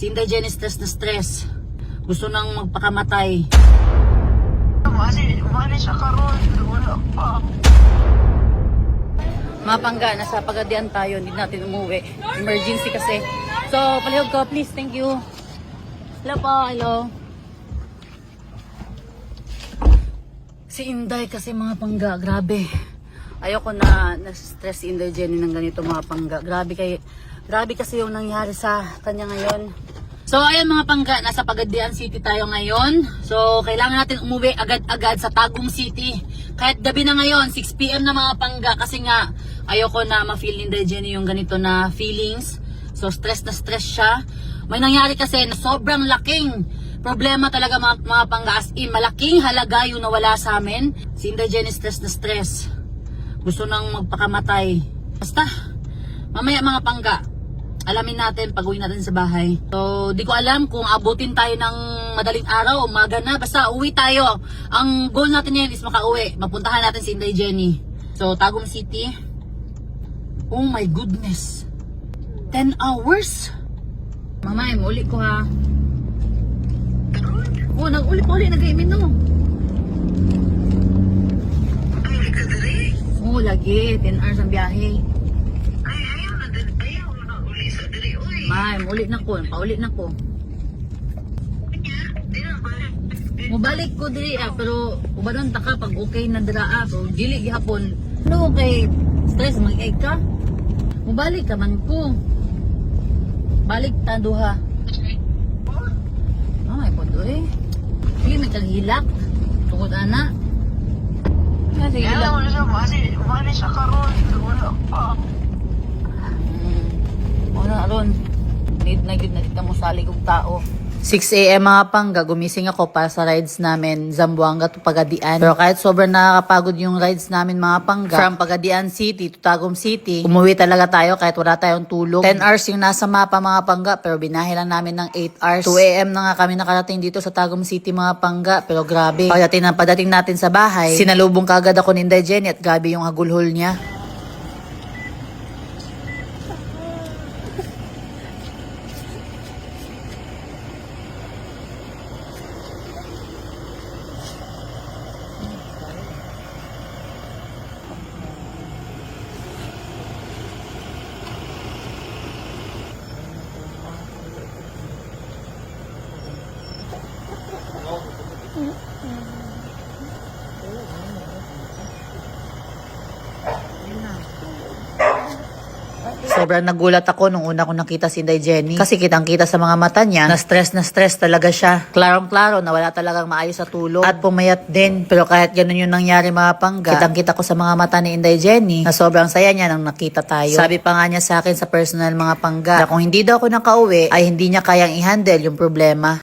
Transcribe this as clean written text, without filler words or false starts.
Si Inday Jenny stress na stress. Gusto nang magpakamatay. Mali siya karon, wala pa. Mga pangga, nasa Pagadian tayo, hindi natin umuwi. Emergency kasi. So, palihog ko, please, thank you. Hello po, hello. Si Inday kasi mga pangga, grabe. Ayoko na stress si Inday Jenny ng ganito mga pangga. Grabe kasi yung nangyari sa kanya ngayon. So, ayan mga pangga, nasa Pagadian City tayo ngayon. So, kailangan natin umuwi agad-agad sa Tagum City. Kahit gabi na ngayon, 6 PM na mga pangga. Kasi nga, ayoko na ma-feel ni Inday Jenny yung ganito na feelings. So, stress na stress siya. May nangyari kasi na sobrang laking problema talaga mga pangga. As in, malaking halaga yung nawala sa amin. Si Inday Jenny stress na stress. Gusto nang magpakamatay. Basta, mamaya mga pangga, alamin natin pag uwi natin sa bahay. So, di ko alam kung abutin tayo ng madaling araw, umaga na. Basta, uwi tayo. Ang goal natin ngayon is makauwi. Mapuntahan natin si Inday Jenny. So, Tagum City. Oh my goodness. 10 hours? Mamay, mauli ko ha. Oh, nag-uli-uli, nag-imin no. Ay, ka dali. Oh, lagi. 10 hours ang biyahe. Ay, ayaw na uli sa dali. Uy, May, mauli na ko. Pauli na ko. di na ba? Mubalik ko diri pero ubanon ta ka pag okay na dira so dili gihapon. Ano kay stress mag-egg ka? Mubalik ka man ko. Balik ta duha. Ay, podo eh. Sige, may kalhilak. Tukod ana. Sige Ayaw lang. na siya, mali siya karon, wala pa. Ano aron? Need na gyud na kita mo salig og tao. 6 AM mga pangga, gumising ako para sa rides namin, Zamboanga to Pagadian. Pero kahit sobrang nakakapagod yung rides namin mga pangga, from Pagadian City to Tagum City, umuwi talaga tayo kahit wala tayong tulog. 10 hours yung nasa mapa mga pangga, pero binahe lang namin ng 8 hours. 2 AM na nga kami nakarating dito sa Tagum City mga pangga, pero grabe. Pagdating natin sa bahay, sinalubong kagad ako ni Inday Jenny at grabe yung hagulhol niya. Sobrang nagulat ako nung una ko nakita si Inday Jenny. Kasi kitang-kita sa mga mata niya, na stress talaga siya. Klarong-klaro na wala talagang maayos sa tulog. At pumayat din. Pero kahit ganun yung nangyari mga pangga, kitang-kita ko sa mga mata ni Inday Jenny na sobrang saya niya nang nakita tayo. Sabi pa nga niya sa akin sa personal mga pangga, na kung hindi daw ako nakauwi, ay hindi niya kayang i-handle yung problema.